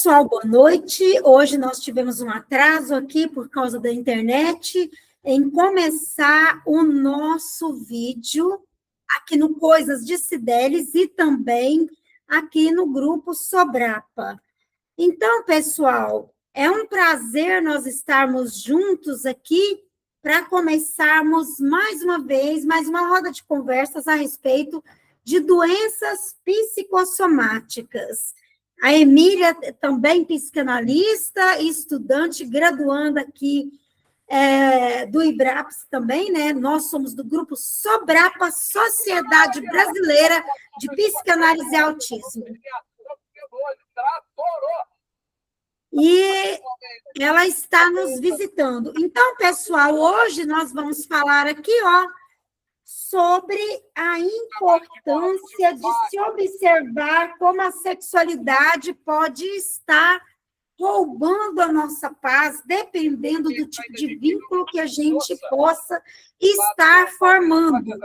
Pessoal, boa noite. Hoje nós tivemos um atraso aqui por causa da internet em começar o nosso vídeo aqui no Coisas de Cideles e também aqui no grupo Sobrapa. Então, pessoal, é um prazer nós estarmos juntos aqui para começarmos mais uma vez, mais uma roda de conversas a respeito de doenças psicossomáticas. A Emília, também psicanalista, estudante, graduanda aqui do IBRAPS também, né? Nós somos do grupo Sobrapa, Sociedade Brasileira de Psicanálise e Autismo. E ela está nos visitando. Então, pessoal, hoje nós vamos falar aqui, sobre a importância de se observar como a sexualidade pode estar roubando a nossa paz, dependendo do tipo de vínculo que a gente possa estar formando.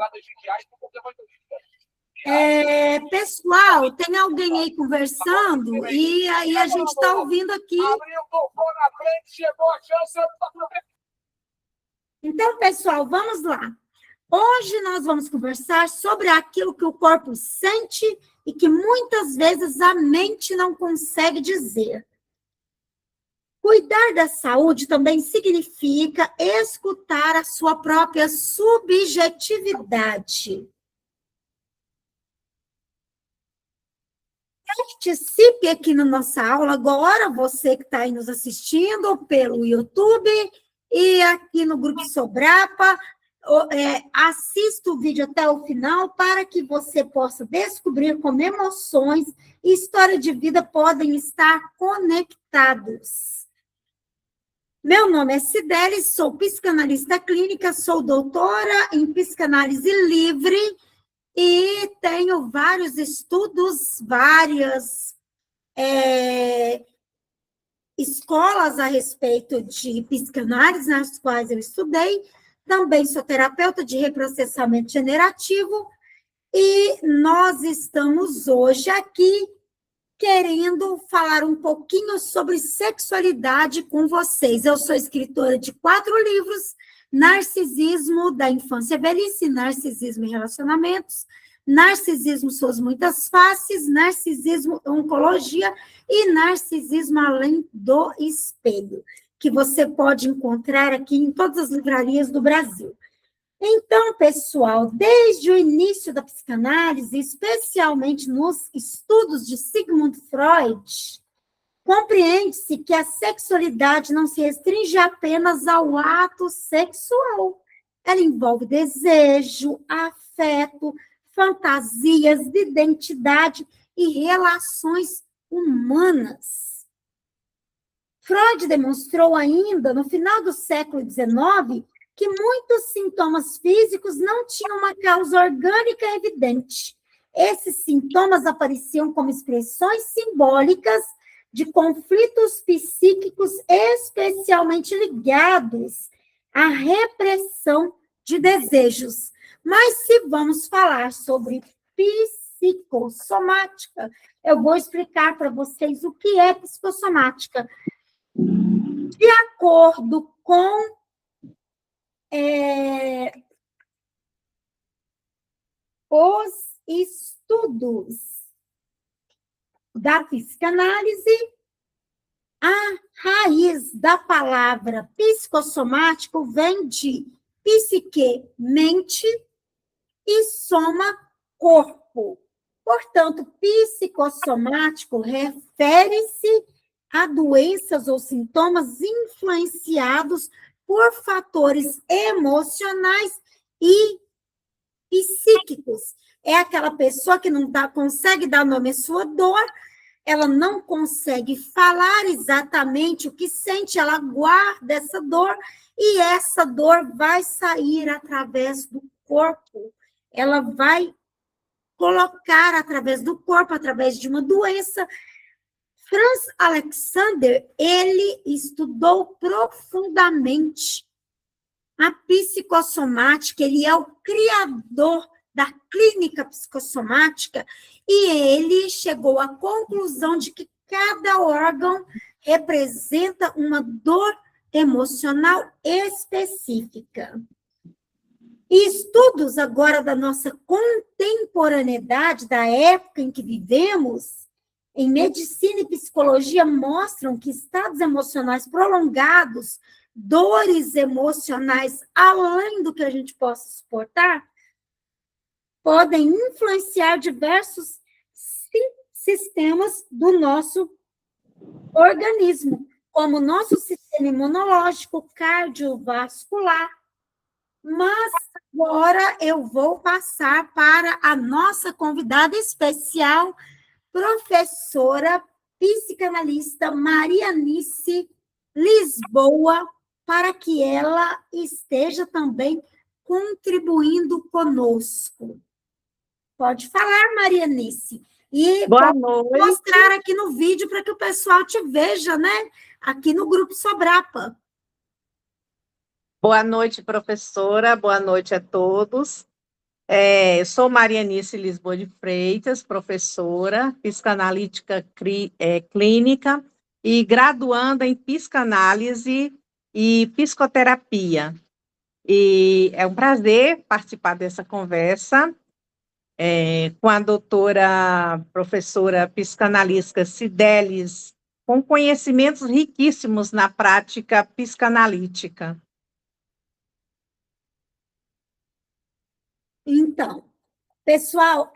Pessoal, tem alguém aí conversando e aí a gente está ouvindo aqui. Então, pessoal, vamos lá. Hoje nós vamos conversar sobre aquilo que o corpo sente e que muitas vezes a mente não consegue dizer. Cuidar da saúde também significa escutar a sua própria subjetividade. Participe aqui na nossa aula agora, você que está aí nos assistindo pelo YouTube e aqui no Grupo Sobrapa. Assista o vídeo até o final para que você possa descobrir como emoções e história de vida podem estar conectados. Meu nome é Cideles, sou psicanalista clínica, sou doutora em psicanálise livre e tenho vários estudos, várias escolas a respeito de psicanálise nas quais eu estudei. Também sou terapeuta de reprocessamento generativo e nós estamos hoje aqui querendo falar um pouquinho sobre sexualidade com vocês. Eu sou escritora de 4 livros, Narcisismo da Infância e Velhice, Narcisismo em Relacionamentos, Narcisismo Suas Muitas Faces, Narcisismo Oncologia e Narcisismo Além do Espelho, que você pode encontrar aqui em todas as livrarias do Brasil. Então, pessoal, desde o início da psicanálise, especialmente nos estudos de Sigmund Freud, compreende-se que a sexualidade não se restringe apenas ao ato sexual. Ela envolve desejo, afeto, fantasias de identidade e relações humanas. Freud demonstrou ainda, no final do século XIX, que muitos sintomas físicos não tinham uma causa orgânica evidente. Esses sintomas apareciam como expressões simbólicas de conflitos psíquicos especialmente ligados à repressão de desejos. Mas se vamos falar sobre psicossomática, eu vou explicar para vocês o que é psicossomática. De acordo com os estudos da psicanálise, a raiz da palavra psicossomático vem de psique, mente, e soma, corpo. Portanto, psicossomático refere-se a doenças ou sintomas influenciados por fatores emocionais e psíquicos. É aquela pessoa que não consegue dar nome à sua dor, ela não consegue falar exatamente o que sente, ela guarda essa dor, e essa dor vai sair através do corpo. Ela vai colocar através do corpo, através de uma doença. Franz Alexander, ele estudou profundamente a psicossomática, ele é o criador da clínica psicossomática, e ele chegou à conclusão de que cada órgão representa uma dor emocional específica. E estudos agora da nossa contemporaneidade, da época em que vivemos, em medicina e psicologia, mostram que estados emocionais prolongados, dores emocionais além do que a gente possa suportar, podem influenciar diversos sistemas do nosso organismo, como o nosso sistema imunológico, cardiovascular. Mas agora eu vou passar para a nossa convidada especial, professora psicanalista Marianice Lisboa, para que ela esteja também contribuindo conosco. Pode falar, Marianice. E Boa pode noite. mostrar aqui no vídeo para que o pessoal te veja, né? Aqui no Grupo Sobrapa. Boa noite, professora. Boa noite a todos. Eu sou Marianice Lisboa de Freitas, professora, psicanalítica clínica e graduanda em psicanálise e psicoterapia. E é um prazer participar dessa conversa com a doutora professora psicanalista Cidelis, com conhecimentos riquíssimos na prática psicanalítica. Então, pessoal,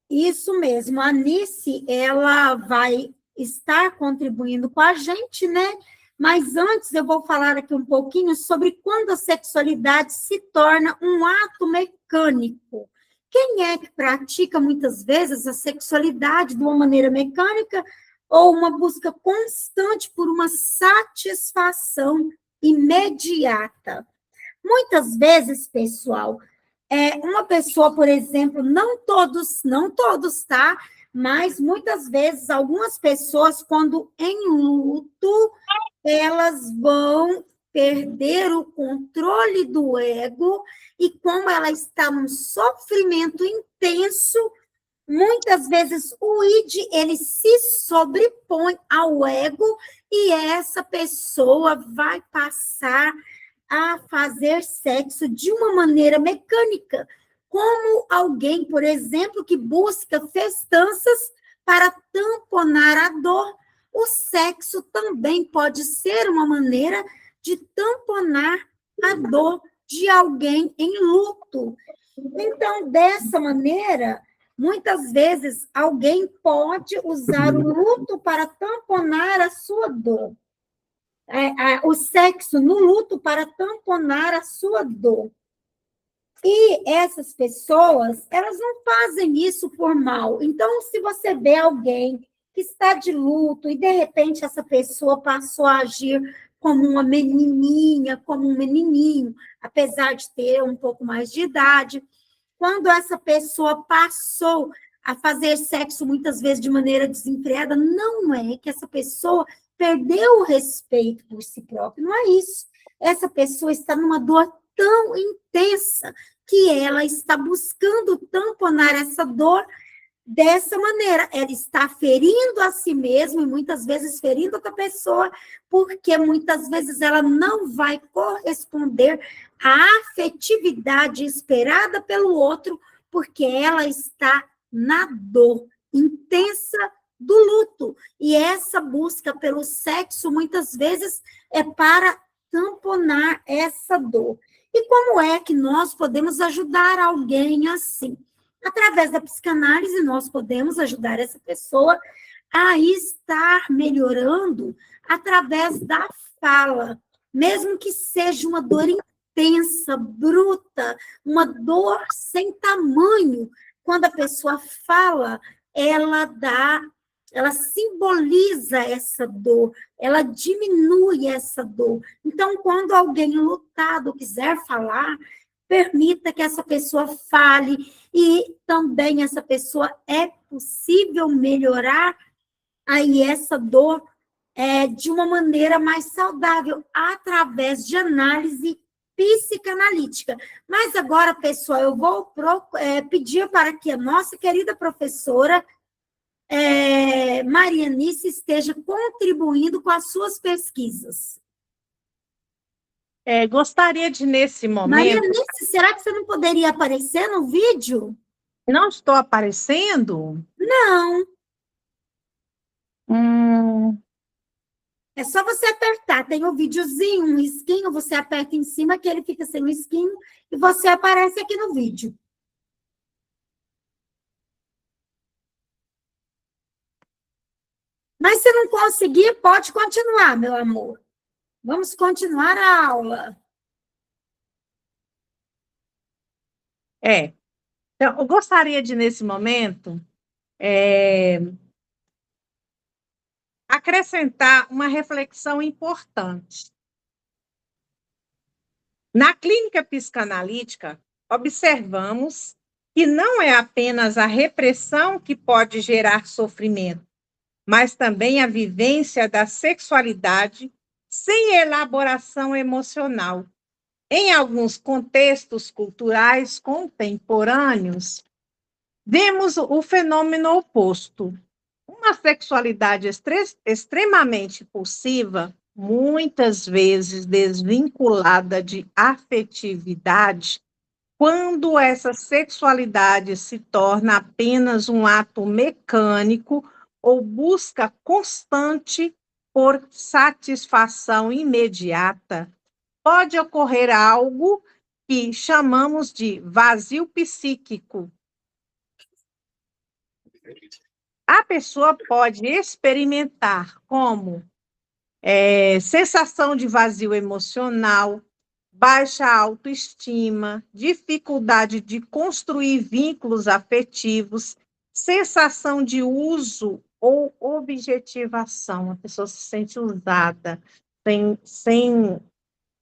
isso mesmo. A Anice, ela vai estar contribuindo com a gente, né? Mas antes eu vou falar aqui um pouquinho sobre quando a sexualidade se torna um ato mecânico. Quem é que pratica muitas vezes a sexualidade de uma maneira mecânica ou uma busca constante por uma satisfação imediata? Muitas vezes, pessoal, uma pessoa, por exemplo, não todos, tá? Mas muitas vezes, algumas pessoas, quando em luto, elas vão perder o controle do ego e como ela está num sofrimento intenso, muitas vezes o id, ele se sobrepõe ao ego e essa pessoa vai passar a fazer sexo de uma maneira mecânica, como alguém, por exemplo, que busca festanças para tamponar a dor. O sexo também pode ser uma maneira de tamponar a dor de alguém em luto. Então, dessa maneira, muitas vezes alguém pode usar o luto para tamponar a sua dor. O sexo no luto para tamponar a sua dor. E essas pessoas, elas não fazem isso por mal. Então, se você vê alguém que está de luto e, de repente, essa pessoa passou a agir como uma menininha, como um menininho, apesar de ter um pouco mais de idade, quando essa pessoa passou a fazer sexo muitas vezes de maneira desenfreada, não é que essa pessoa perdeu o respeito por si própria, não é isso. Essa pessoa está numa dor tão intensa que ela está buscando tamponar essa dor dessa maneira. Ela está ferindo a si mesma e muitas vezes ferindo outra pessoa, porque muitas vezes ela não vai corresponder à afetividade esperada pelo outro, porque ela está na dor intensa do luto. E essa busca pelo sexo, muitas vezes, é para tamponar essa dor. E como é que nós podemos ajudar alguém assim? Através da psicanálise, nós podemos ajudar essa pessoa a estar melhorando através da fala, mesmo que seja uma dor intensa, bruta, uma dor sem tamanho. Quando a pessoa fala, ela simboliza essa dor, ela diminui essa dor. Então, quando alguém lutado quiser falar, permita que essa pessoa fale e também essa pessoa é possível melhorar aí essa dor de uma maneira mais saudável, através de análise psicanalítica. Mas agora, pessoal, eu vou pedir para que a nossa querida professora Marianice esteja contribuindo com as suas pesquisas. Gostaria de, nesse momento... Marianice, será que você não poderia aparecer no vídeo? Não estou aparecendo? Não. Hum, É só você apertar. Tem um videozinho, um risquinho, você aperta em cima que ele fica sem o risquinho e você aparece aqui no vídeo. Mas se não conseguir, pode continuar, meu amor. Vamos continuar a aula. Então, eu gostaria de, nesse momento, acrescentar uma reflexão importante. Na clínica psicanalítica, observamos que não é apenas a repressão que pode gerar sofrimento, mas também a vivência da sexualidade sem elaboração emocional. Em alguns contextos culturais contemporâneos, vemos o fenômeno oposto. Uma sexualidade extremamente impulsiva, muitas vezes desvinculada de afetividade, quando essa sexualidade se torna apenas um ato mecânico ou busca constante por satisfação imediata, pode ocorrer algo que chamamos de vazio psíquico. A pessoa pode experimentar como sensação de vazio emocional, baixa autoestima, dificuldade de construir vínculos afetivos, sensação de uso ou objetivação. A pessoa se sente usada,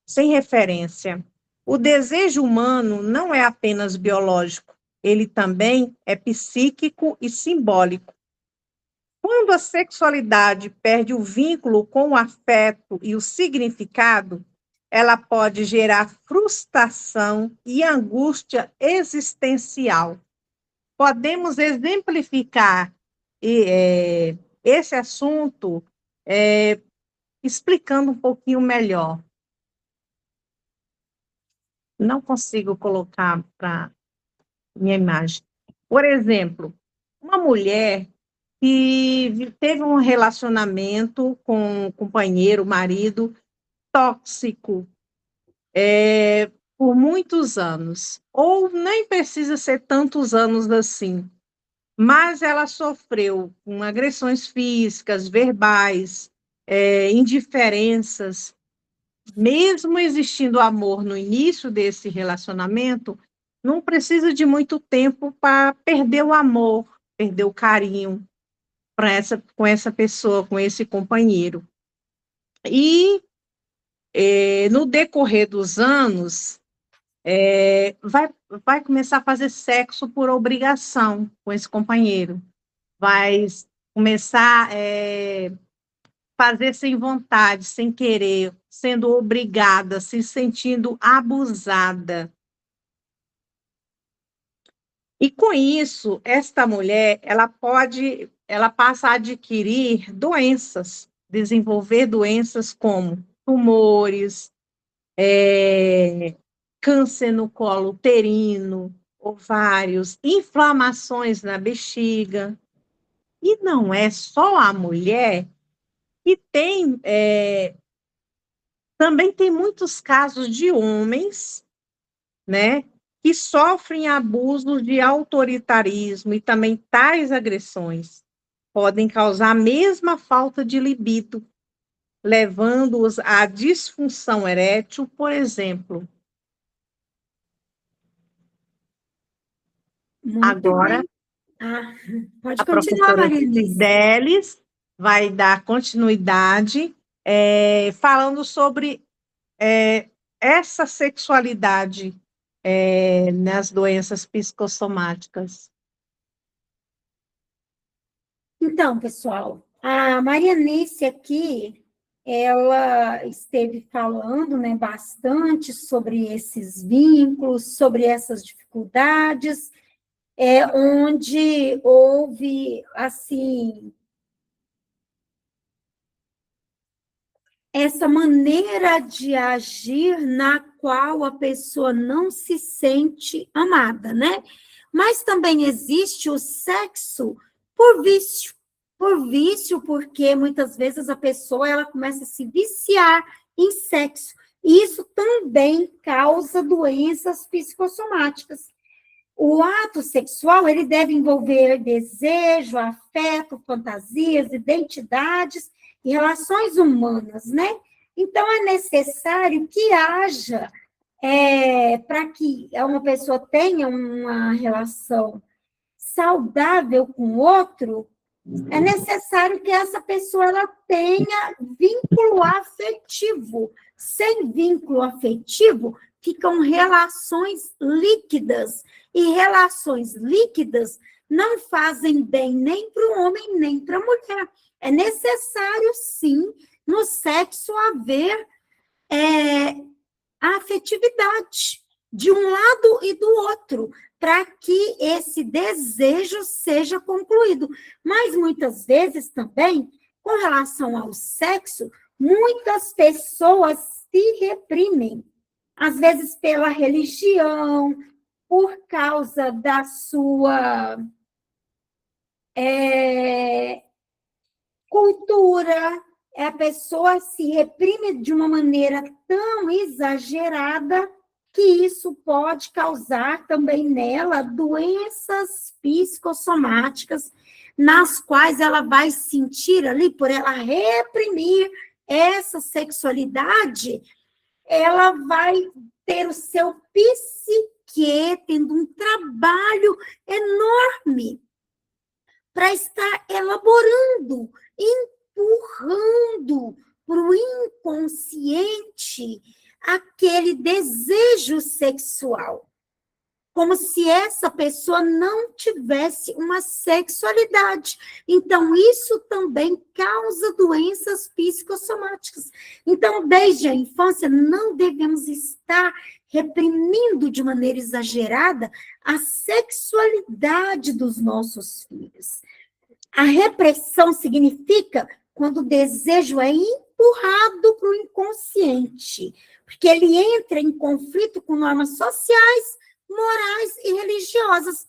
sem referência. O desejo humano não é apenas biológico, ele também é psíquico e simbólico. Quando a sexualidade perde o vínculo com o afeto e o significado, ela pode gerar frustração e angústia existencial. Podemos exemplificar esse assunto explicando um pouquinho melhor. Não consigo colocar para minha imagem. Por exemplo, uma mulher que teve um relacionamento com um companheiro, marido, tóxico, por muitos anos, ou nem precisa ser tantos anos assim, mas ela sofreu com agressões físicas, verbais, indiferenças, mesmo existindo amor no início desse relacionamento, não precisa de muito tempo para perder o amor, perder o carinho com essa pessoa, com esse companheiro. E no decorrer dos anos, vai começar a fazer sexo por obrigação com esse companheiro, vai começar a fazer sem vontade, sem querer, sendo obrigada, se sentindo abusada. E com isso, esta mulher, ela passa a adquirir doenças, desenvolver doenças como tumores, câncer no colo uterino, ovários, inflamações na bexiga. E não é só a mulher que tem, também tem muitos casos de homens, né, que sofrem abusos de autoritarismo e também tais agressões podem causar a mesma falta de libido, levando-os à disfunção erétil, por exemplo. Muito Agora, bem. Pode a continuar, professora Marianice. Cideles vai dar continuidade, falando sobre essa sexualidade nas doenças psicossomáticas. Então, pessoal, a Marianice aqui, ela esteve falando, né, bastante sobre esses vínculos, sobre essas dificuldades, onde houve, assim, essa maneira de agir na qual a pessoa não se sente amada, né? Mas também existe o sexo por vício. Por vício, porque muitas vezes a pessoa ela começa a se viciar em sexo. E isso também causa doenças psicossomáticas. O ato sexual, ele deve envolver desejo, afeto, fantasias, identidades e relações humanas, né? Então, é necessário que haja, para que uma pessoa tenha uma relação saudável com o outro, é necessário que essa pessoa ela tenha vínculo afetivo. Sem vínculo afetivo, ficam relações líquidas. E relações líquidas não fazem bem nem para o homem, nem para a mulher. É necessário, sim, no sexo haver a afetividade de um lado e do outro, para que esse desejo seja concluído. Mas, muitas vezes, também, com relação ao sexo, muitas pessoas se reprimem, às vezes pela religião, por causa da sua cultura, a pessoa se reprime de uma maneira tão exagerada que isso pode causar também nela doenças psicossomáticas, nas quais ela vai sentir ali, por ela reprimir essa sexualidade, ela vai ter o seu psique tendo um trabalho enorme para estar elaborando, empurrando para o inconsciente aquele desejo sexual, como se essa pessoa não tivesse uma sexualidade. Então, isso também causa doenças psicossomáticas. Então, desde a infância, não devemos estar reprimindo de maneira exagerada a sexualidade dos nossos filhos. A repressão significa quando o desejo é empurrado para o inconsciente, porque ele entra em conflito com normas sociais, morais e religiosas.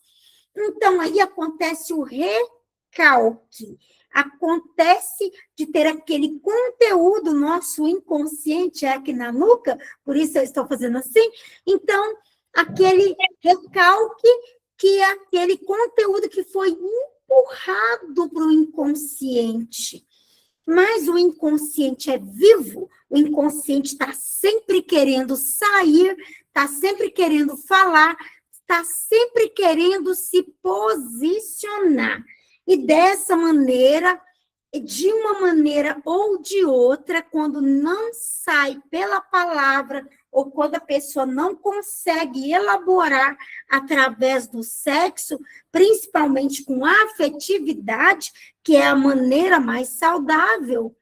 Então, aí acontece o recalque, acontece de ter aquele conteúdo nosso inconsciente aqui na nuca, por isso eu estou fazendo assim. Então, aquele recalque, que é aquele conteúdo que foi empurrado para o inconsciente. Mas o inconsciente é vivo, o inconsciente está sempre querendo sair, está sempre querendo falar, está sempre querendo se posicionar. E dessa maneira, de uma maneira ou de outra, quando não sai pela palavra, ou quando a pessoa não consegue elaborar através do sexo, principalmente com afetividade, que é a maneira mais saudável,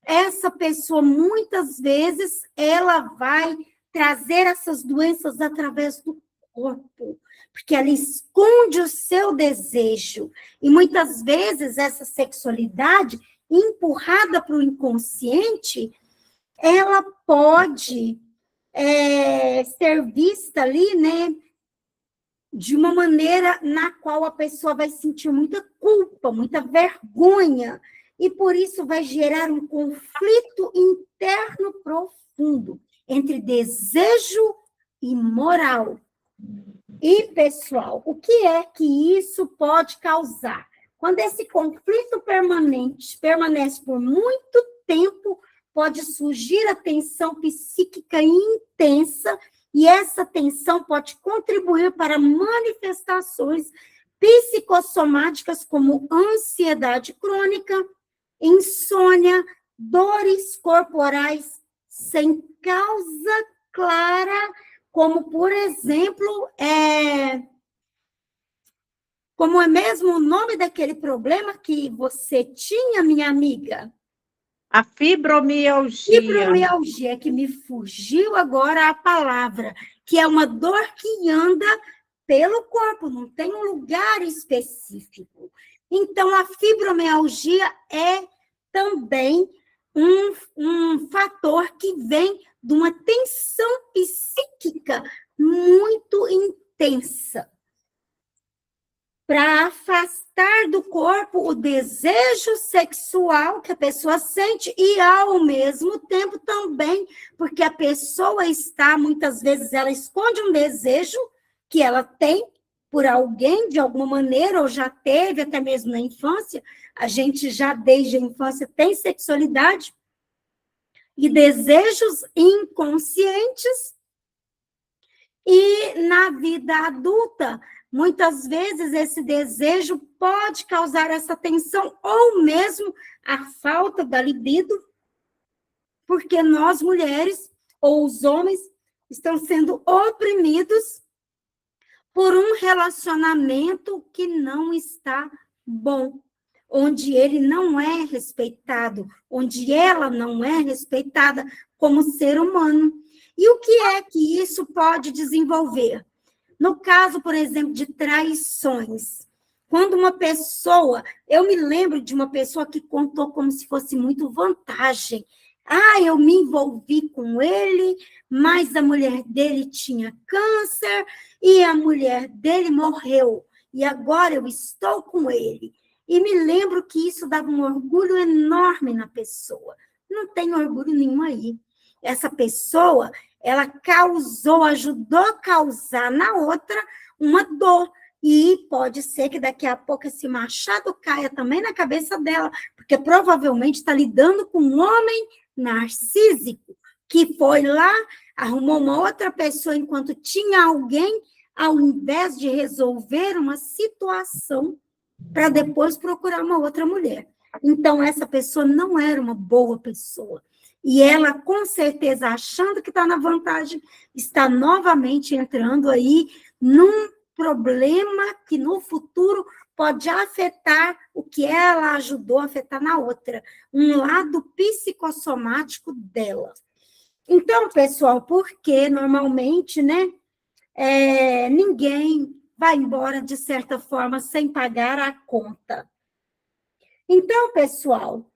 essa pessoa, muitas vezes, ela vai trazer essas doenças através do corpo, porque ela esconde o seu desejo. E muitas vezes essa sexualidade, empurrada para o inconsciente, ela pode ser vista ali, né, de uma maneira na qual a pessoa vai sentir muita culpa, muita vergonha, e por isso vai gerar um conflito interno profundo entre desejo e moral e pessoal. O que é que isso pode causar? Quando esse conflito permanece por muito tempo, pode surgir a tensão psíquica intensa, e essa tensão pode contribuir para manifestações psicossomáticas como ansiedade crônica, insônia, dores corporais sem causa clara, como, por exemplo, como é mesmo o nome daquele problema que você tinha, minha amiga? A fibromialgia. Fibromialgia, que me fugiu agora a palavra, que é uma dor que anda pelo corpo, não tem um lugar específico. Então, a fibromialgia é também um fator que vem de uma tensão psíquica muito intensa, para afastar do corpo o desejo sexual que a pessoa sente e, ao mesmo tempo, também, porque a pessoa está, muitas vezes, ela esconde um desejo que ela tem por alguém, de alguma maneira, ou já teve, até mesmo na infância. A gente já, desde a infância, tem sexualidade e desejos inconscientes, e na vida adulta, muitas vezes esse desejo pode causar essa tensão ou mesmo a falta da libido, porque nós mulheres ou os homens estão sendo oprimidos por um relacionamento que não está bom, onde ele não é respeitado, onde ela não é respeitada como ser humano. E o que é que isso pode desenvolver? No caso, por exemplo, de traições, quando uma pessoa, eu me lembro de uma pessoa que contou como se fosse muito vantagem. Eu me envolvi com ele, mas a mulher dele tinha câncer e a mulher dele morreu. E agora eu estou com ele. E me lembro que isso dava um orgulho enorme na pessoa. Não tem orgulho nenhum aí. Essa pessoa, ela ajudou a causar na outra uma dor. E pode ser que daqui a pouco esse machado caia também na cabeça dela, porque provavelmente está lidando com um homem narcísico, que foi lá, arrumou uma outra pessoa enquanto tinha alguém, ao invés de resolver uma situação para depois procurar uma outra mulher. Então, essa pessoa não era uma boa pessoa. E ela, com certeza, achando que está na vantagem, está novamente entrando aí num problema que no futuro pode afetar o que ela ajudou a afetar na outra, um lado psicossomático dela. Então, pessoal, porque normalmente, né, ninguém vai embora, de certa forma, sem pagar a conta. Então, pessoal,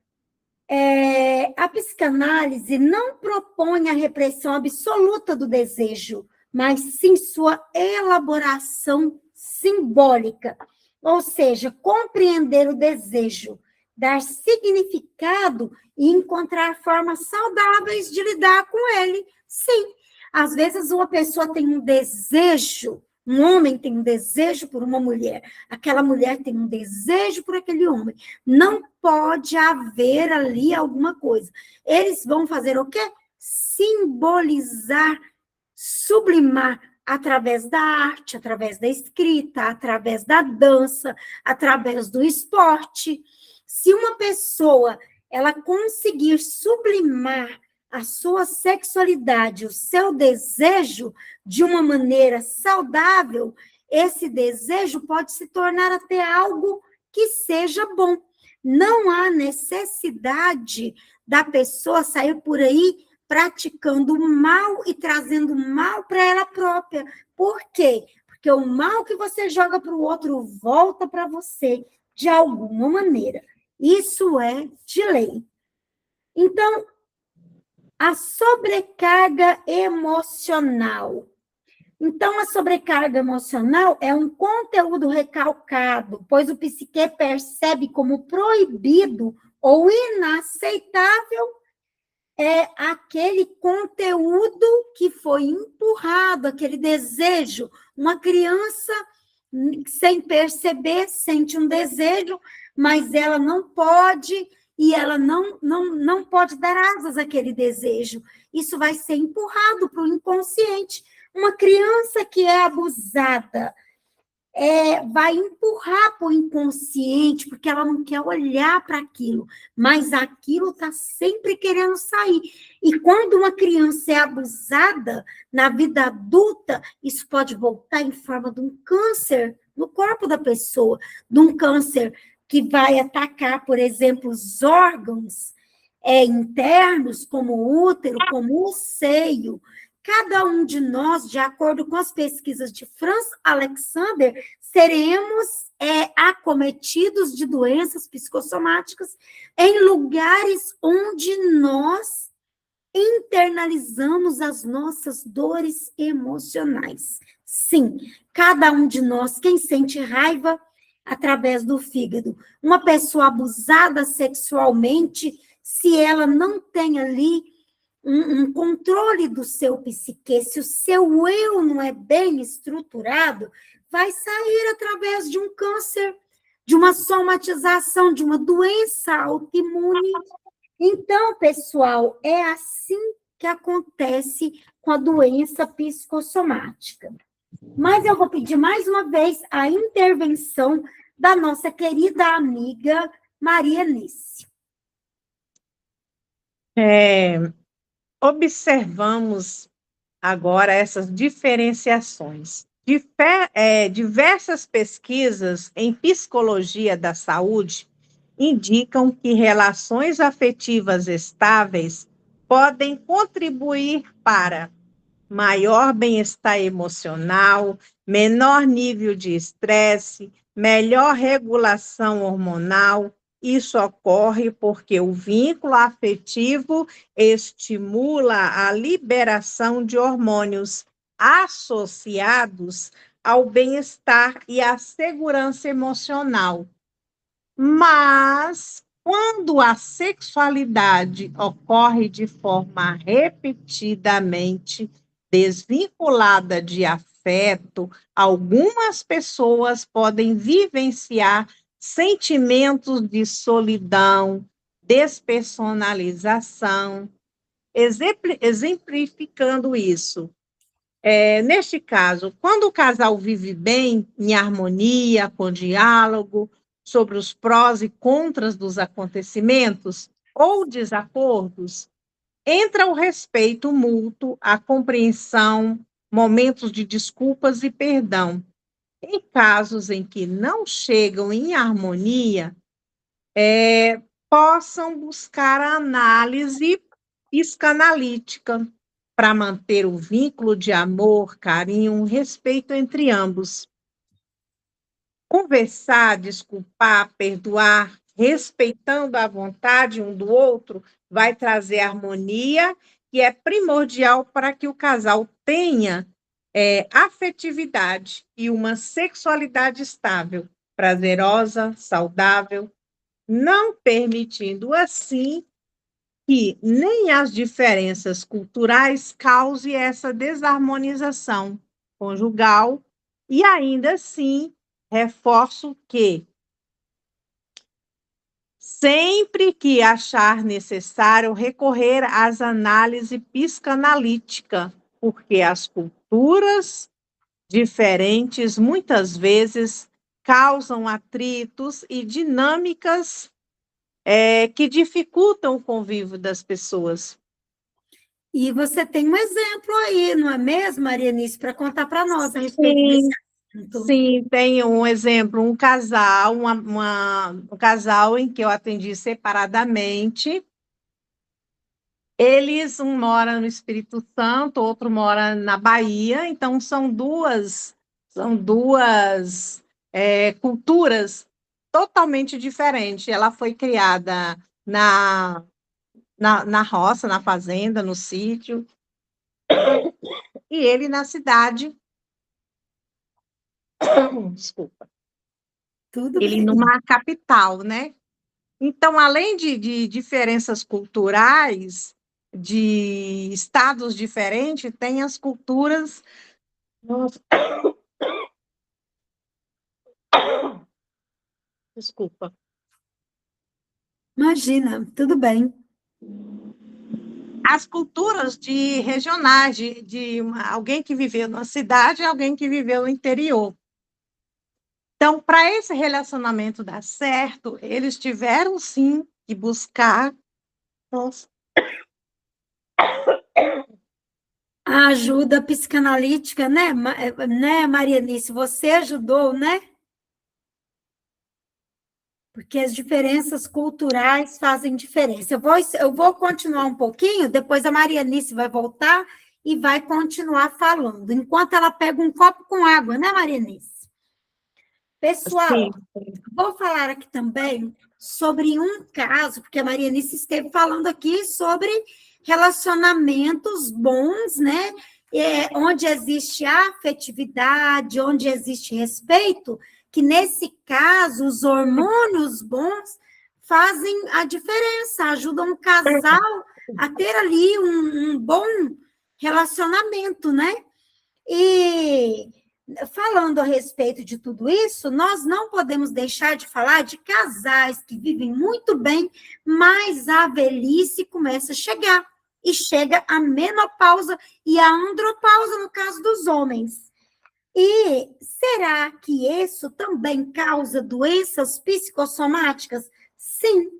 a psicanálise não propõe a repressão absoluta do desejo, mas sim sua elaboração simbólica, ou seja, compreender o desejo, dar significado e encontrar formas saudáveis de lidar com ele. Sim, às vezes uma pessoa tem um desejo, um homem tem um desejo por uma mulher, aquela mulher tem um desejo por aquele homem. Não pode haver ali alguma coisa. Eles vão fazer o quê? Simbolizar, sublimar através da arte, através da escrita, através da dança, através do esporte. Se uma pessoa ela conseguir sublimar a sua sexualidade, o seu desejo de uma maneira saudável, esse desejo pode se tornar até algo que seja bom. Não há necessidade da pessoa sair por aí praticando mal e trazendo mal para ela própria. Por quê? Porque o mal que você joga para o outro volta para você de alguma maneira. Isso é de lei. Então, a sobrecarga emocional. Então, a sobrecarga emocional é um conteúdo recalcado, pois o psique percebe como proibido ou inaceitável aquele conteúdo que foi empurrado, aquele desejo. Uma criança, sem perceber, sente um desejo, mas ela não pode, e ela não pode dar asas àquele desejo. Isso vai ser empurrado para o inconsciente. Uma criança que é abusada vai empurrar para o inconsciente, porque ela não quer olhar para aquilo, mas aquilo está sempre querendo sair. E quando uma criança é abusada na vida adulta, isso pode voltar em forma de um câncer no corpo da pessoa, de um câncer que vai atacar, por exemplo, os órgãos internos, como o útero, como o seio, cada um de nós, de acordo com as pesquisas de Franz Alexander, seremos acometidos de doenças psicossomáticas em lugares onde nós internalizamos as nossas dores emocionais. Sim, cada um de nós, quem sente raiva através do fígado, uma pessoa abusada sexualmente, se ela não tem ali um controle do seu psique, se o seu eu não é bem estruturado, vai sair através de um câncer, de uma somatização, de uma doença autoimune. Então, pessoal, é assim que acontece com a doença psicossomática. Mas eu vou pedir mais uma vez a intervenção da nossa querida amiga Maria Nice. Observamos agora essas diferenciações. Diversas pesquisas em psicologia da saúde indicam que relações afetivas estáveis podem contribuir para maior bem-estar emocional, menor nível de estresse, melhor regulação hormonal. Isso ocorre porque o vínculo afetivo estimula a liberação de hormônios associados ao bem-estar e à segurança emocional. Mas, quando a sexualidade ocorre de forma repetidamente desvinculada de afeto, algumas pessoas podem vivenciar sentimentos de solidão, despersonalização, exemplificando isso. Neste caso, quando o casal vive bem, em harmonia, com diálogo, sobre os prós e contras dos acontecimentos ou desacordos, entra o respeito mútuo, a compreensão, momentos de desculpas e perdão. Em casos em que não chegam em harmonia, possam buscar a análise psicanalítica para manter o vínculo de amor, carinho, respeito entre ambos. Conversar, desculpar, perdoar, respeitando a vontade um do outro, vai trazer harmonia, que é primordial para que o casal tenha afetividade e uma sexualidade estável, prazerosa, saudável, não permitindo assim que nem as diferenças culturais causem essa desarmonização conjugal, e ainda assim reforço que sempre que achar necessário recorrer às análises psicanalíticas, porque as culturas diferentes muitas vezes causam atritos e dinâmicas que dificultam o convívio das pessoas. E você tem um exemplo aí, não é mesmo, Marianice, para contar para nós a respeito desse assunto? Sim, tem um exemplo, um casal, um casal em que eu atendi separadamente. Eles, um mora no Espírito Santo, outro mora na Bahia, então são duas culturas totalmente diferentes. Ela foi criada na roça, na fazenda, no sítio, e ele na cidade. Desculpa. Tudo ele bem. numa capital, né? Então, além de diferenças culturais, de estados diferentes, tem as culturas. Nossa. Desculpa. Imagina, tudo bem. As culturas regionais, alguém que viveu na cidade e alguém que viveu no interior. Então, para esse relacionamento dar certo, eles tiveram, sim, que buscar. Nossa. A ajuda psicanalítica, né, Marianice? Você ajudou, né? Porque as diferenças culturais fazem diferença. Eu vou continuar um pouquinho, depois a Marianice vai voltar e vai continuar falando, enquanto ela pega um copo com água, né, Marianice? Pessoal, Sim. vou falar aqui também sobre um caso, porque a Marianice esteve falando aqui sobre relacionamentos bons, né? Onde existe afetividade, onde existe respeito, que nesse caso os hormônios bons fazem a diferença, ajudam o casal a ter ali um bom relacionamento, né? E falando a respeito de tudo isso, nós não podemos deixar de falar de casais que vivem muito bem, mas a velhice começa a chegar, e chega a menopausa e a andropausa no caso dos homens. E será que isso também causa doenças psicossomáticas? Sim.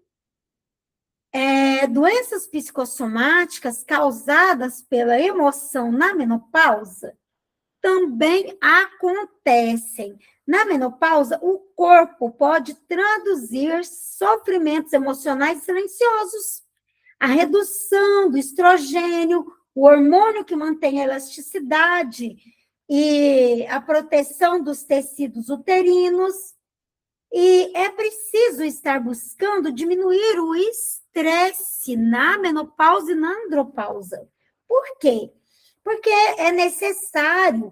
Doenças psicossomáticas causadas pela emoção na menopausa também acontecem. Na menopausa, o corpo pode traduzir sofrimentos emocionais silenciosos. A redução do estrogênio, o hormônio que mantém a elasticidade e a proteção dos tecidos uterinos. E é preciso estar buscando diminuir o estresse na menopausa e na andropausa. Por quê? Porque é necessário.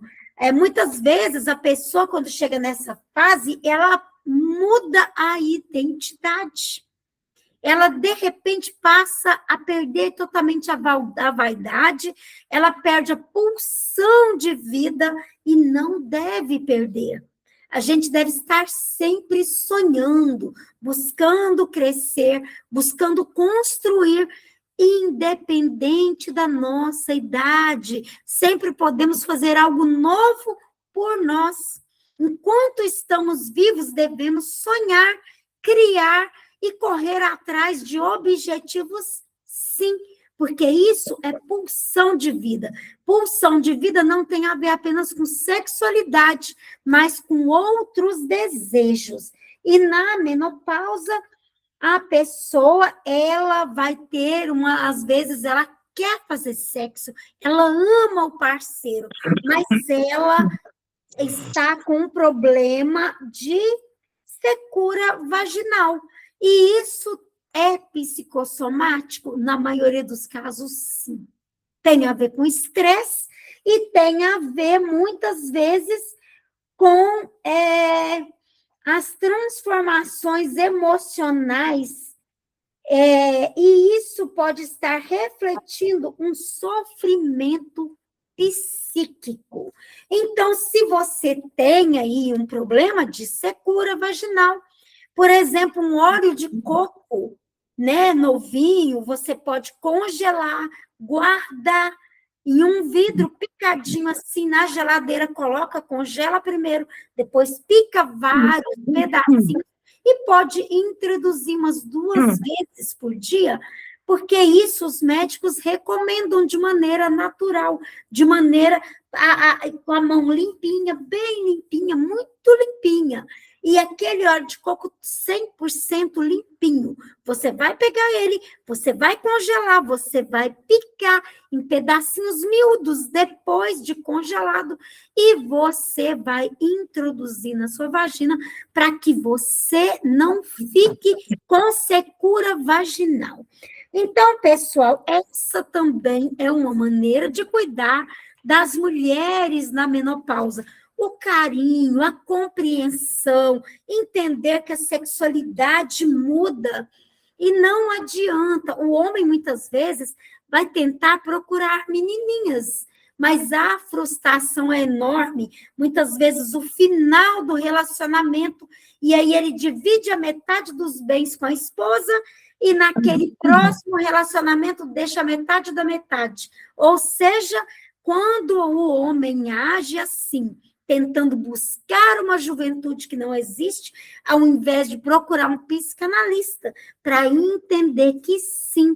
Muitas vezes a pessoa, quando chega nessa fase, ela muda a identidade. Ela, de repente, passa a perder totalmente a vaidade, ela perde a pulsão de vida e não deve perder. A gente deve estar sempre sonhando, buscando crescer, buscando construir, independente da nossa idade. Sempre podemos fazer algo novo por nós. Enquanto estamos vivos, devemos sonhar, criar e correr atrás de objetivos, sim, porque isso é pulsão de vida. Pulsão de vida não tem a ver apenas com sexualidade, mas com outros desejos. E na menopausa, a pessoa, ela vai ter às vezes, ela quer fazer sexo, ela ama o parceiro, mas ela está com um problema de secura vaginal. E isso é psicossomático? Na maioria dos casos, sim. Tem a ver com estresse e tem a ver, muitas vezes, com as transformações emocionais, e isso pode estar refletindo um sofrimento psíquico. Então, se você tem aí um problema de secura vaginal, por exemplo, um óleo de coco, né, novinho, você pode congelar, guardar em um vidro picadinho assim na geladeira, coloca, congela primeiro, depois pica vários pedacinhos e pode introduzir umas 2 vezes por dia, porque isso os médicos recomendam de maneira natural, de maneira com a mão limpinha, bem limpinha, muito limpinha. E aquele óleo de coco 100% limpinho. Você vai pegar ele, você vai congelar, você vai picar em pedacinhos miúdos depois de congelado e você vai introduzir na sua vagina para que você não fique com secura vaginal. Então, pessoal, essa também é uma maneira de cuidar das mulheres na menopausa. O carinho, a compreensão, entender que a sexualidade muda e não adianta. O homem, muitas vezes, vai tentar procurar menininhas, mas a frustração é enorme. Muitas vezes, o final do relacionamento, e aí ele divide a metade dos bens com a esposa e naquele próximo relacionamento deixa a metade da metade. Ou seja, quando o homem age assim, tentando buscar uma juventude que não existe, ao invés de procurar um psicanalista para entender que sim,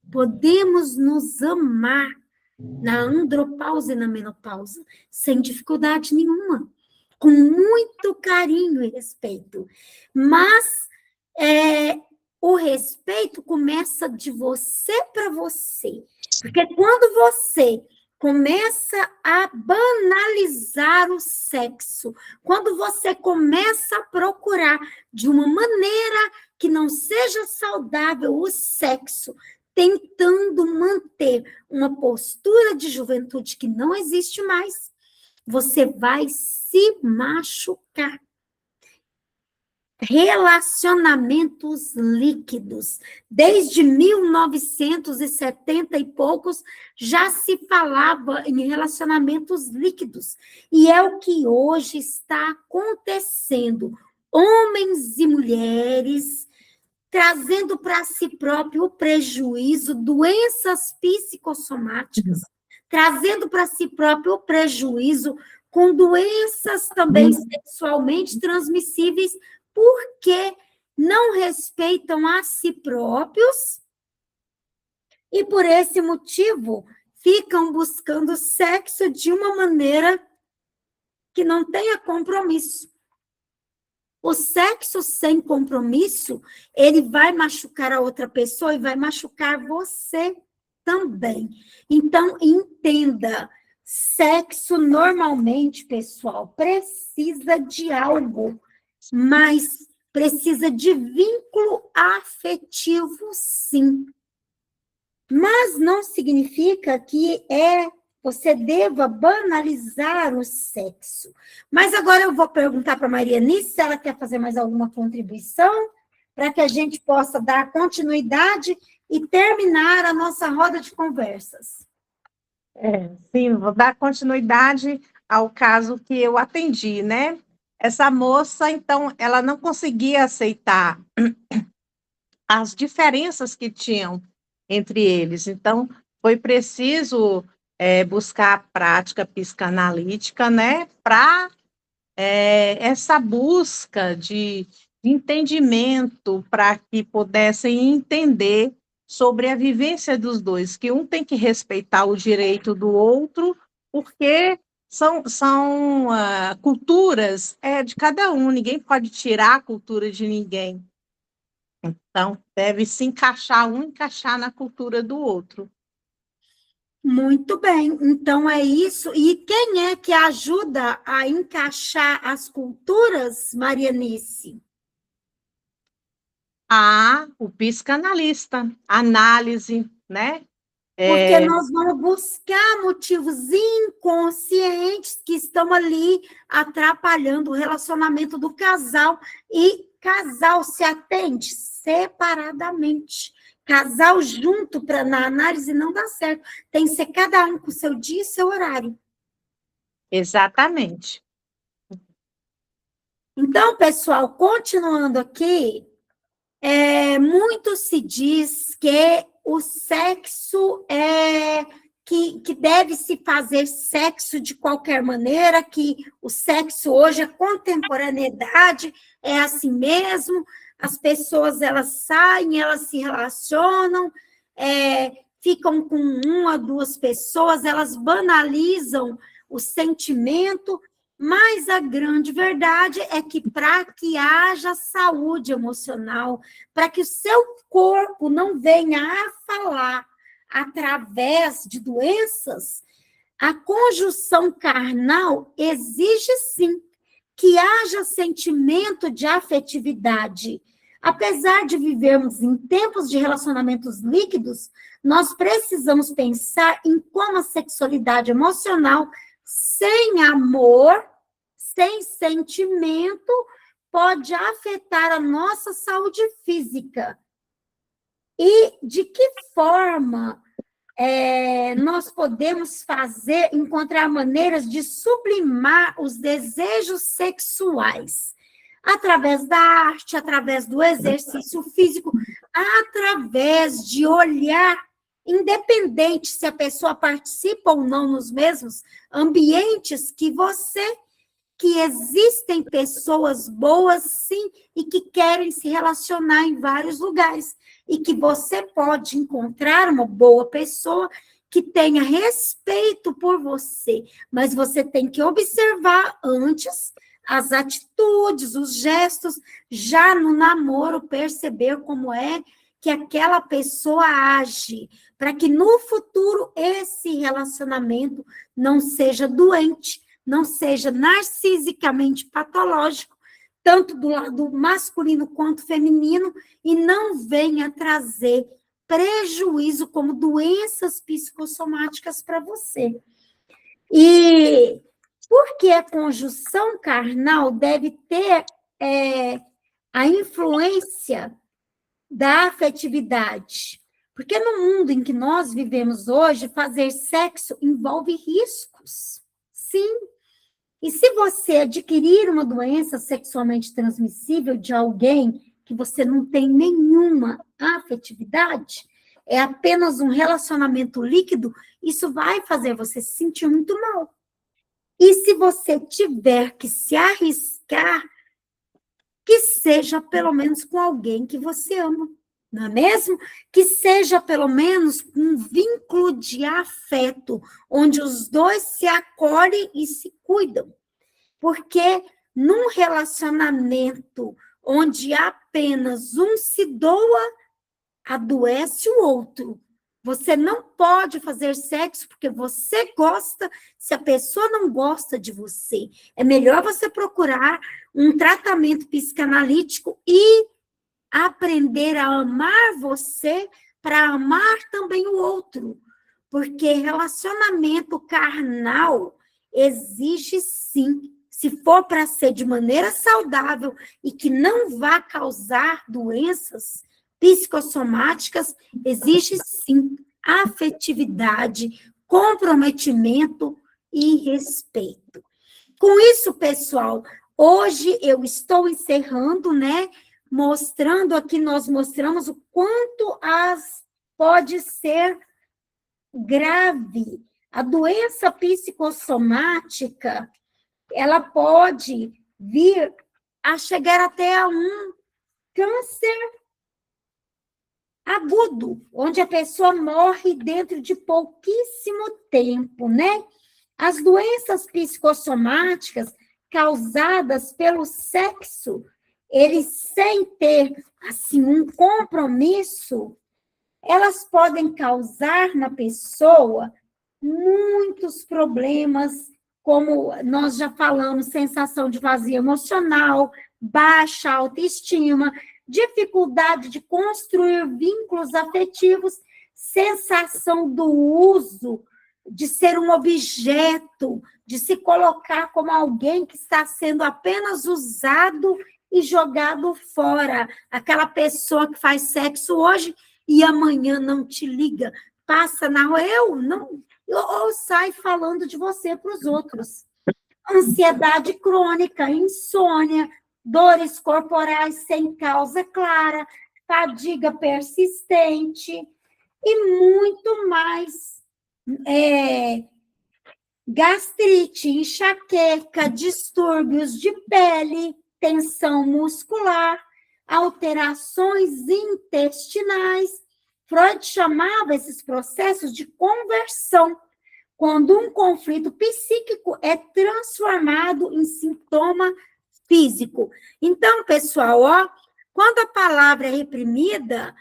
podemos nos amar na andropausa e na menopausa, sem dificuldade nenhuma, com muito carinho e respeito. Mas o respeito começa de você para você, porque quando você começa a banalizar o sexo. Quando você começa a procurar de uma maneira que não seja saudável o sexo, tentando manter uma postura de juventude que não existe mais, você vai se machucar. Relacionamentos líquidos. Desde 1970 e poucos, já se falava em relacionamentos líquidos. E é o que hoje está acontecendo. Homens e mulheres trazendo para si próprio o prejuízo, doenças psicossomáticas, trazendo para si próprio o prejuízo com doenças também sexualmente transmissíveis, porque não respeitam a si próprios e, por esse motivo, ficam buscando sexo de uma maneira que não tenha compromisso. O sexo sem compromisso, ele vai machucar a outra pessoa e vai machucar você também. Então, entenda, sexo normalmente, pessoal, precisa de algo, mas precisa de vínculo afetivo, sim. Mas não significa que você deva banalizar o sexo. Mas agora eu vou perguntar para a Marianice se ela quer fazer mais alguma contribuição, para que a gente possa dar continuidade e terminar a nossa roda de conversas. Sim, vou dar continuidade ao caso que eu atendi, né? Essa moça, então, ela não conseguia aceitar as diferenças que tinham entre eles. Então, foi preciso buscar a prática psicanalítica, né, para essa busca de entendimento, para que pudessem entender sobre a vivência dos dois, que um tem que respeitar o direito do outro, porque são culturas de cada um, ninguém pode tirar a cultura de ninguém. Então, deve se encaixar na cultura do outro. Muito bem, então é isso. E quem é que ajuda a encaixar as culturas, Marianice? O psicanalista, análise, né? Porque nós vamos buscar motivos inconscientes que estão ali atrapalhando o relacionamento do casal. E casal se atende separadamente. Casal junto na análise não dá certo. Tem que ser cada um com o seu dia e seu horário. Exatamente. Então, pessoal, continuando aqui, muito se diz que o sexo que deve se fazer sexo de qualquer maneira, que o sexo hoje, a contemporaneidade é assim mesmo, as pessoas elas saem, elas se relacionam, ficam com uma, duas pessoas, elas banalizam o sentimento, mas a grande verdade é que para que haja saúde emocional, para que o seu corpo não venha a falar através de doenças, a conjunção carnal exige sim que haja sentimento de afetividade. Apesar de vivermos em tempos de relacionamentos líquidos, nós precisamos pensar em como a sexualidade emocional sem amor, sem sentimento, pode afetar a nossa saúde física. E de que forma nós podemos encontrar maneiras de sublimar os desejos sexuais? Através da arte, através do exercício físico, através de olhar, independente se a pessoa participa ou não nos mesmos ambientes que existem pessoas boas, sim, e que querem se relacionar em vários lugares, e que você pode encontrar uma boa pessoa que tenha respeito por você, mas você tem que observar antes as atitudes, os gestos, já no namoro perceber como é que aquela pessoa age, para que no futuro esse relacionamento não seja doente, não seja narcisicamente patológico, tanto do lado masculino quanto feminino, e não venha trazer prejuízo como doenças psicossomáticas para você. E porque a conjunção carnal deve ter a influência da afetividade. Porque no mundo em que nós vivemos hoje, fazer sexo envolve riscos. Sim. E se você adquirir uma doença sexualmente transmissível de alguém que você não tem nenhuma afetividade, é apenas um relacionamento líquido, isso vai fazer você se sentir muito mal. E se você tiver que se arriscar, que seja pelo menos com alguém que você ama, não é mesmo? Que seja pelo menos um vínculo de afeto, onde os dois se acolhem e se cuidam. Porque num relacionamento onde apenas um se doa, adoece o outro. Você não pode fazer sexo porque você gosta, se a pessoa não gosta de você. É melhor você procurar um tratamento psicanalítico e aprender a amar você para amar também o outro. Porque relacionamento carnal exige, sim, se for para ser de maneira saudável e que não vá causar doenças psicossomáticas, exige, sim, afetividade, comprometimento e respeito. Com isso, pessoal, hoje eu estou encerrando, né? Mostrando aqui, nós mostramos o quanto pode ser grave. A doença psicossomática, ela pode vir a chegar até a um câncer agudo, onde a pessoa morre dentro de pouquíssimo tempo, né? As doenças psicossomáticas causadas pelo sexo, eles sem ter, assim, um compromisso, elas podem causar na pessoa muitos problemas, como nós já falamos, sensação de vazio emocional, baixa autoestima, dificuldade de construir vínculos afetivos, sensação do uso, de ser um objeto, de se colocar como alguém que está sendo apenas usado e jogado fora. Aquela pessoa que faz sexo hoje e amanhã não te liga, passa na rua, ou sai falando de você para os outros. Ansiedade crônica, insônia, dores corporais sem causa clara, fadiga persistente e muito mais. Gastrite, enxaqueca, distúrbios de pele, tensão muscular, alterações intestinais. Freud chamava esses processos de conversão, quando um conflito psíquico é transformado em sintoma físico. Então, pessoal, quando a palavra é reprimida,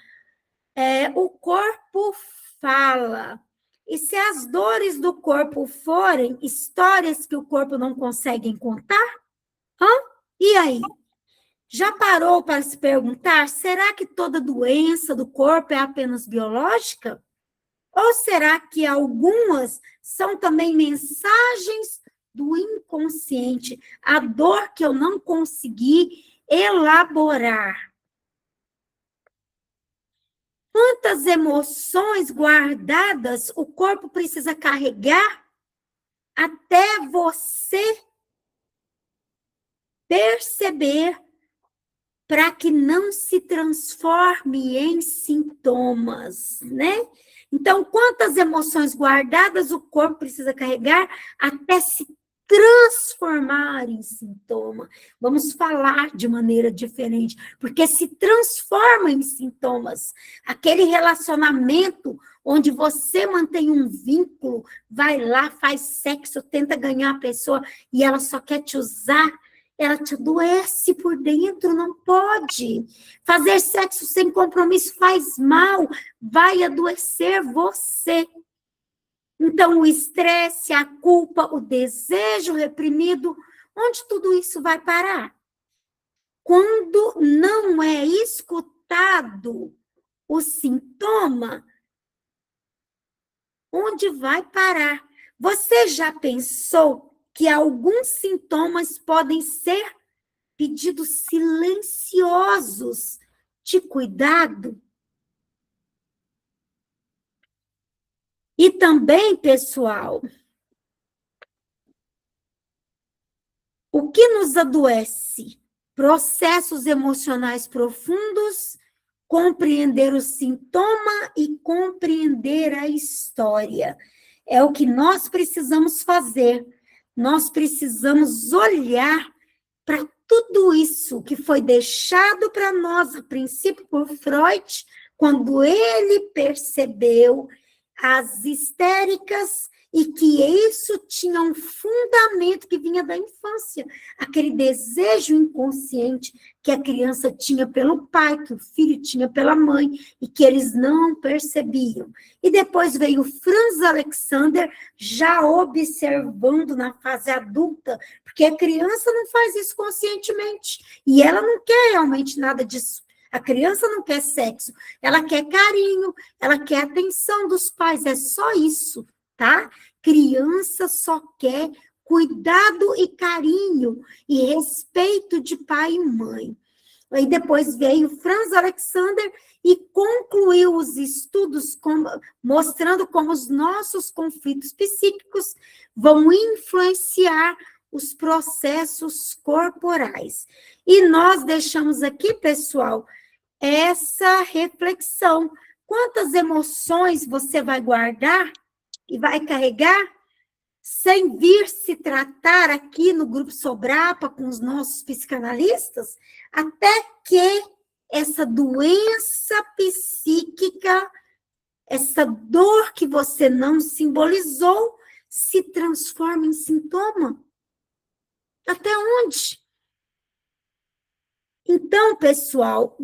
o corpo fala. E se as dores do corpo forem histórias que o corpo não consegue contar? E aí? Já parou para se perguntar, será que toda doença do corpo é apenas biológica? Ou será que algumas são também mensagens do inconsciente, a dor que eu não consegui elaborar? Quantas emoções guardadas o corpo precisa carregar até você perceber, para que não se transforme em sintomas, né? Então, quantas emoções guardadas o corpo precisa carregar até se transformar em sintoma? Vamos falar de maneira diferente, porque se transforma em sintomas. Aquele relacionamento onde você mantém um vínculo, vai lá, faz sexo, tenta ganhar a pessoa e ela só quer te usar. ela te adoece por dentro, não pode. Fazer sexo sem compromisso faz mal, vai adoecer você. Então, o estresse, a culpa, o desejo reprimido, onde tudo isso vai parar? Quando não é escutado o sintoma, onde vai parar? Você já pensou que alguns sintomas podem ser pedidos silenciosos de cuidado? E também, pessoal, o que nos adoece? Processos emocionais profundos, compreender o sintoma e compreender a história. É o que nós precisamos fazer. Nós precisamos olhar para tudo isso que foi deixado para nós, a princípio, por Freud, quando ele percebeu as histéricas e que isso tinha um fundamento que vinha da infância, aquele desejo inconsciente que a criança tinha pelo pai, que o filho tinha pela mãe, e que eles não percebiam. E depois veio Franz Alexander, já observando na fase adulta, porque a criança não faz isso conscientemente, e ela não quer realmente nada disso. A criança não quer sexo, ela quer carinho, ela quer atenção dos pais, é só isso, tá? Criança só quer cuidado e carinho e respeito de pai e mãe. Aí depois veio Franz Alexander e concluiu os estudos mostrando como os nossos conflitos psíquicos vão influenciar os processos corporais. E nós deixamos aqui, pessoal, essa reflexão. Quantas emoções você vai guardar e vai carregar sem vir se tratar aqui no Grupo Sobrapa com os nossos psicanalistas, até que essa doença psíquica, essa dor que você não simbolizou, se transforme em sintoma? Até onde? Então, pessoal,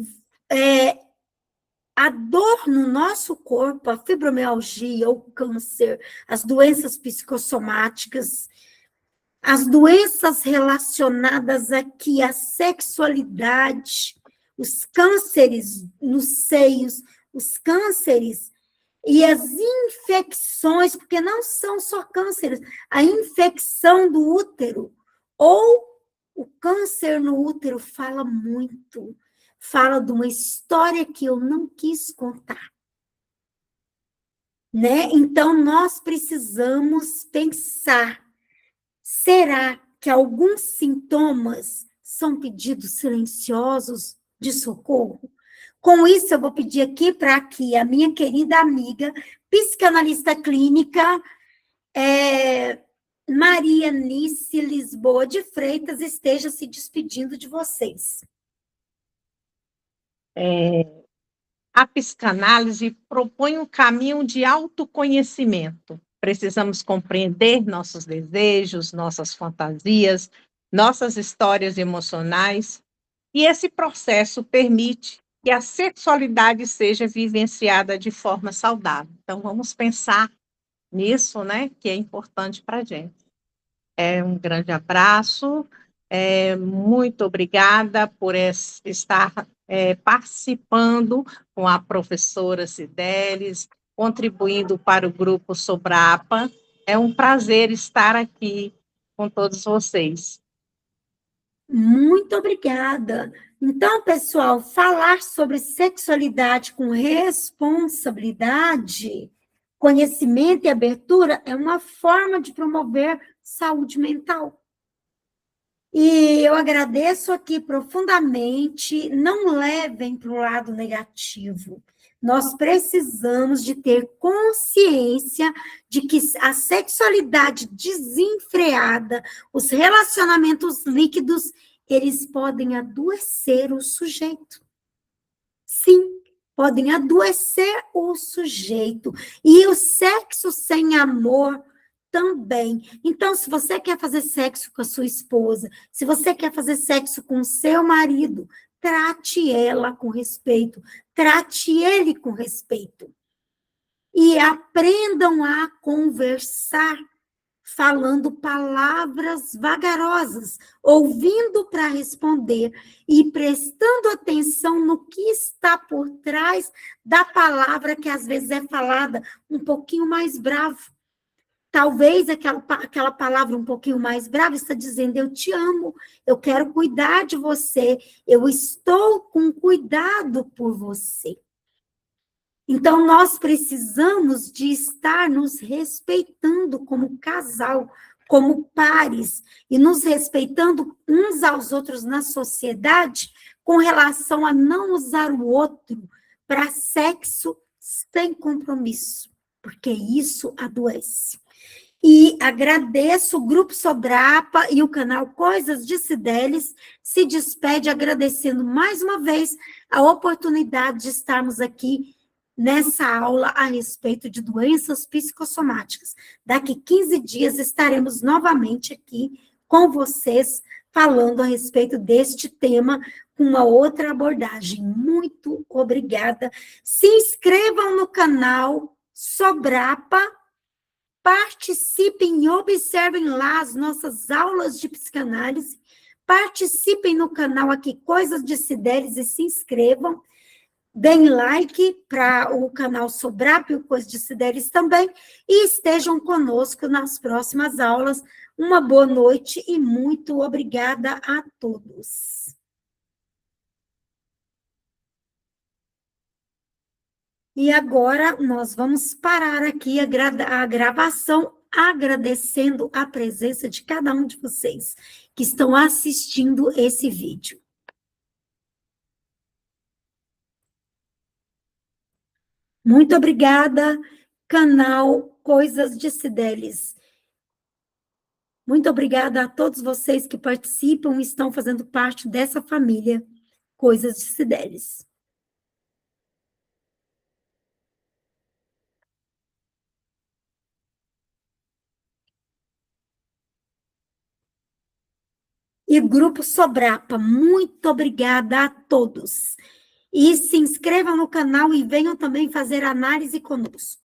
a dor no nosso corpo, a fibromialgia, o câncer, as doenças psicossomáticas, as doenças relacionadas aqui à sexualidade, os cânceres nos seios, os cânceres e as infecções, porque não são só cânceres, a infecção do útero ou o câncer no útero fala muito. Fala de uma história que eu não quis contar, né? Então, nós precisamos pensar, será que alguns sintomas são pedidos silenciosos de socorro? Com isso, eu vou pedir aqui para que a minha querida amiga, psicanalista clínica, Maria Nice Lisboa de Freitas, esteja se despedindo de vocês. A psicanálise propõe um caminho de autoconhecimento. Precisamos compreender nossos desejos, nossas fantasias, nossas histórias emocionais, e esse processo permite que a sexualidade seja vivenciada de forma saudável. Então, vamos pensar nisso, né, que é importante para a gente. Um grande abraço, muito obrigada por estar participando com a professora Cidelis, contribuindo para o Grupo Sobrapa. É um prazer estar aqui com todos vocês. Muito obrigada. Então, pessoal, falar sobre sexualidade com responsabilidade, conhecimento e abertura é uma forma de promover saúde mental. E eu agradeço aqui profundamente, não levem para o lado negativo. Nós precisamos de ter consciência de que a sexualidade desenfreada, os relacionamentos líquidos, eles podem adoecer o sujeito. Sim, podem adoecer o sujeito. E o sexo sem amor também. Então, se você quer fazer sexo com a sua esposa, se você quer fazer sexo com o seu marido, trate ela com respeito, trate ele com respeito. E aprendam a conversar, falando palavras vagarosas, ouvindo para responder e prestando atenção no que está por trás da palavra que às vezes é falada um pouquinho mais bravo. Talvez aquela palavra um pouquinho mais brava está dizendo: eu te amo, eu quero cuidar de você, eu estou com cuidado por você. Então, nós precisamos de estar nos respeitando como casal, como pares, e nos respeitando uns aos outros na sociedade, com relação a não usar o outro para sexo sem compromisso, porque isso adoece. E agradeço o Grupo Sobrapa e o canal Coisas de Cideles, se despede agradecendo mais uma vez a oportunidade de estarmos aqui nessa aula a respeito de doenças psicossomáticas. Daqui 15 dias estaremos novamente aqui com vocês, falando a respeito deste tema, com uma outra abordagem. Muito obrigada. Se inscrevam no canal Sobrapa, participem e observem lá as nossas aulas de psicanálise, participem no canal aqui Coisas de Cideles e se inscrevam. Deem like para o canal Sobrapa e o Coisas de Cideles também, e estejam conosco nas próximas aulas. Uma boa noite e muito obrigada a todos. E agora nós vamos parar aqui a gravação, agradecendo a presença de cada um de vocês que estão assistindo esse vídeo. Muito obrigada, canal Coisas de Cideles. Muito obrigada a todos vocês que participam e estão fazendo parte dessa família Coisas de Cideles. E Grupo Sobrapa, muito obrigada a todos. E se inscrevam no canal e venham também fazer análise conosco.